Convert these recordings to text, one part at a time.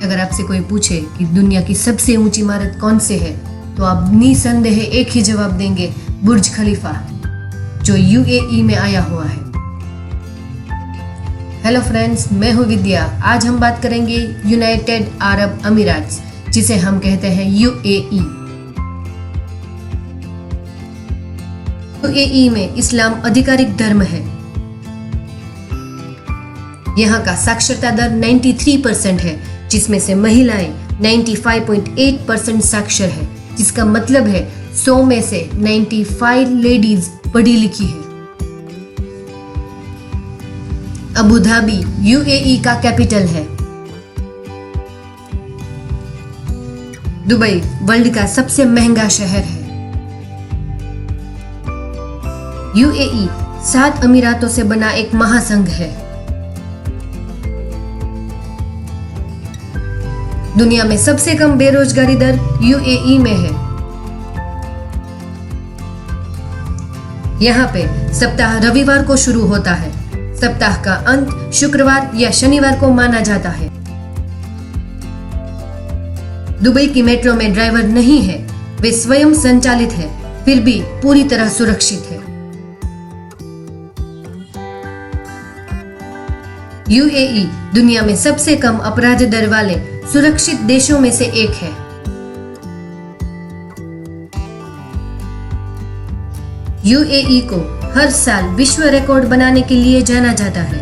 अगर आपसे कोई पूछे कि दुनिया की सबसे ऊंची इमारत कौन से है, तो आप निसंदेह एक ही जवाब देंगे, बुर्ज खलीफा, जो यूएई में आया हुआ है। हेलो फ्रेंड्स, मैं हूं विद्या। आज हम बात करेंगे यूनाइटेड अरब अमीरात, जिसे हम कहते हैं यूएई। यूएई में इस्लाम आधिकारिक धर्म है। यहाँ का साक्षरता दर 93% है, जिसमें से महिलाएं 95.8% साक्षर है, जिसका मतलब है 100 में से 95 लेडीज पढ़ी लिखी है। अबू धाबी यूएई का कैपिटल है। दुबई वर्ल्ड का सबसे महंगा शहर है। यूएई 7 अमीरातों से बना एक महासंघ है। दुनिया में सबसे कम बेरोजगारी दर यूएई में है। यहाँ पे सप्ताह रविवार को शुरू होता है। सप्ताह का अंत शुक्रवार या शनिवार को माना जाता है। दुबई की मेट्रो में ड्राइवर नहीं है, वे स्वयं संचालित है, फिर भी पूरी तरह सुरक्षित है। यूएई दुनिया में सबसे कम अपराध दर वाले सुरक्षित देशों में से एक है। यूएई को हर साल विश्व रिकॉर्ड बनाने के लिए जाना जाता है।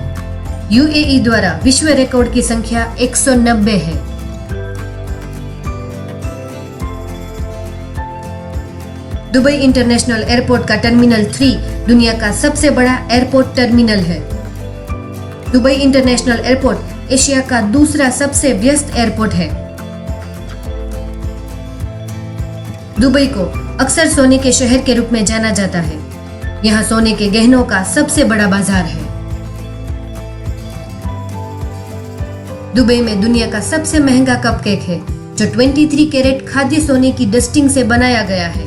यूएई द्वारा विश्व रिकॉर्ड की संख्या 190 है। दुबई इंटरनेशनल एयरपोर्ट का टर्मिनल 3 दुनिया का सबसे बड़ा एयरपोर्ट टर्मिनल है। दुबई इंटरनेशनल एयरपोर्ट एशिया का दूसरा सबसे व्यस्त एयरपोर्ट है। दुबई को अक्सर सोने के शहर के रूप में जाना जाता है। यहाँ सोने के गहनों का सबसे बड़ा बाजार है। दुबई में दुनिया का सबसे महंगा कपकेक है, जो 23 कैरेट खाद्य सोने की डस्टिंग से बनाया गया है।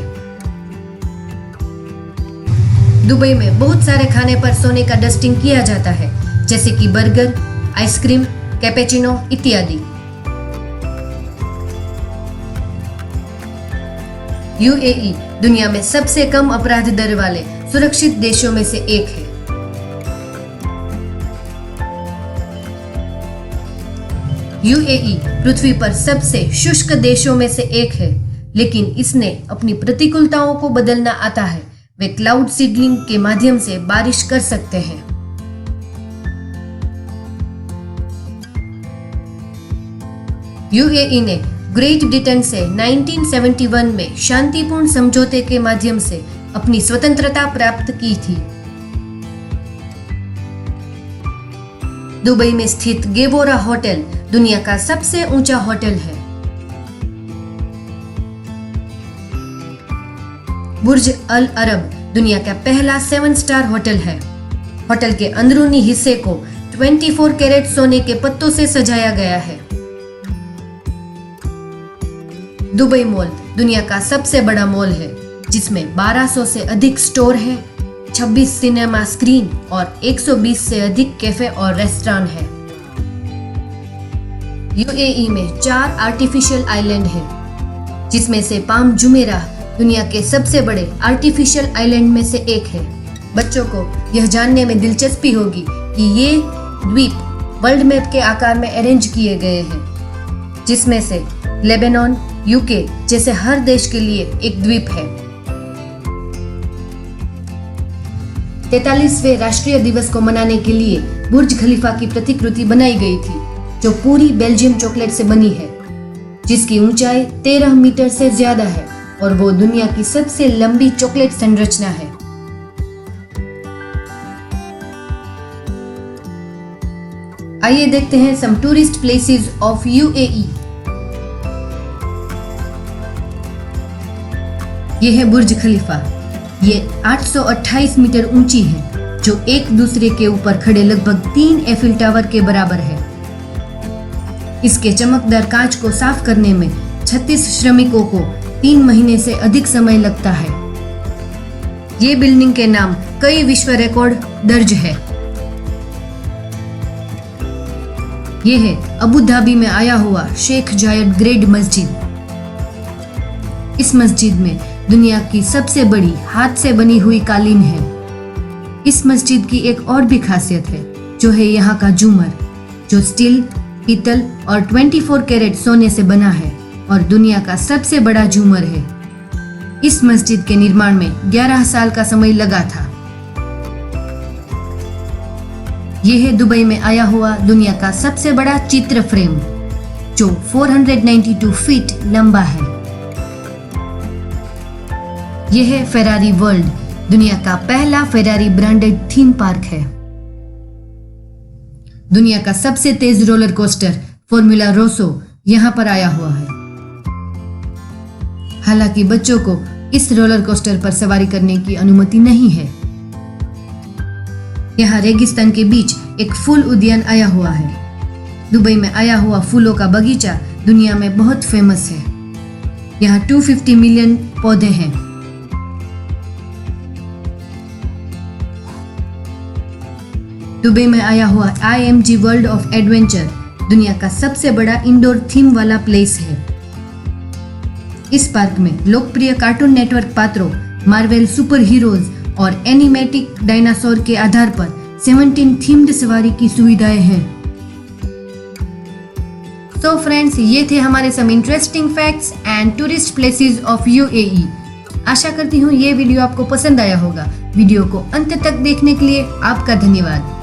दुबई में बहुत सारे खाने पर सोने का डस्टिंग किया जाता है, जैसे कि बर्गर, आइसक्रीम, कैपेचिनो इत्यादि। यूएई दुनिया में सबसे कम अपराध दर वाले सुरक्षित देशों में से एक है। यूएई पृथ्वी पर सबसे शुष्क देशों में से एक है, लेकिन इसने अपनी प्रतिकूलताओं को बदलना आता है। वे क्लाउड सीडलिंग के माध्यम से बारिश कर सकते हैं। यूएई ने ग्रेट ब्रिटेन से 1971 में शांतिपूर्ण समझौते के माध्यम से अपनी स्वतंत्रता प्राप्त की थी। दुबई में स्थित गेबोरा होटल दुनिया का सबसे ऊंचा होटल है। बुर्ज अल अरब दुनिया का पहला 7 स्टार होटल है। होटल के अंदरूनी हिस्से को 24 कैरेट सोने के पत्तों से सजाया गया है। दुबई मॉल दुनिया का सबसे बड़ा मॉल है, जिसमें 1200 से अधिक स्टोर है, 26 सिनेमा स्क्रीन और 120 से अधिक कैफे और रेस्टोरेंट है। यूएई में 4 आर्टिफिशियल आइलैंड है, जिसमें से पाम जुमेराह दुनिया के सबसे बड़े आर्टिफिशियल आइलैंड में से एक है। बच्चों को यह जानने में दिलचस्पी होगी कि ये द्वीप वर्ल्ड मैप के आकार में अरेंज किए गए हैं, जिसमें से लेबनान, यूके जैसे हर देश के लिए एक द्वीप है। 43वें राष्ट्रीय दिवस को मनाने के लिए बुर्ज खलीफा की प्रतिकृति बनाई गई थी, जो पूरी बेल्जियम चॉकलेट से बनी है, जिसकी ऊंचाई 13 मीटर से ज्यादा है और वो दुनिया की सबसे लंबी चॉकलेट संरचना है। आइए देखते हैं सम टूरिस्ट प्लेसेस ऑफ यूएई। ये है बुर्ज खलीफा। ये 828 मीटर ऊंची है, जो एक दूसरे के ऊपर खड़े लगभग 3 एफिल टावर के बराबर है। इसके चमकदार कांच को साफ करने में 36 श्रमिकों को 3 महीने से अधिक समय लगता है। ये बिल्डिंग के नाम कई विश्व रिकॉर्ड दर्ज है। ये है अबू धाबी में आया हुआ शेख जायद ग्रेट मस्जिद। इस मस्जिद में दुनिया की सबसे बड़ी हाथ से बनी हुई कालीन है। इस मस्जिद की एक और भी खासियत है, जो है यहाँ का झूमर, जो स्टील, पीतल और 24 कैरेट सोने से बना है और दुनिया का सबसे बड़ा झूमर है। इस मस्जिद के निर्माण में 11 साल का समय लगा था। यह है दुबई में आया हुआ दुनिया का सबसे बड़ा चित्र फ्रेम, जो 492 फीट लंबा है। यह है फेरारी वर्ल्ड, दुनिया का पहला फेरारी ब्रांडेड थीम पार्क है। दुनिया का सबसे तेज रोलर कोस्टर फॉर्मूला रोसो यहां पर आया हुआ है। हालांकि बच्चों को इस रोलर कोस्टर पर सवारी करने की अनुमति नहीं है। यहाँ रेगिस्तान के बीच एक फूल उद्यान आया हुआ है। दुबई में आया हुआ फूलों का बगीचा दुनिया में बहुत फेमस है। यहाँ 250 मिलियन पौधे हैं। दुबई में आया हुआ IMG वर्ल्ड ऑफ एडवेंचर दुनिया का सबसे बड़ा इंडोर थीम वाला प्लेस है। इस पार्क में लोकप्रिय कार्टून नेटवर्क पात्रों, मार्वेल सुपर हीरोज और एनिमेटिक डायनासोर के आधार पर 17 थीम्ड सवारी की सुविधाएं हैं। तो फ्रेंड्स, ये थे हमारे some interesting facts and tourist places of UAE। आशा करती हूँ ये वीडियो आपको पसंद आया होगा। वीडियो को अंत तक देखने के लिए आपका धन्यवाद।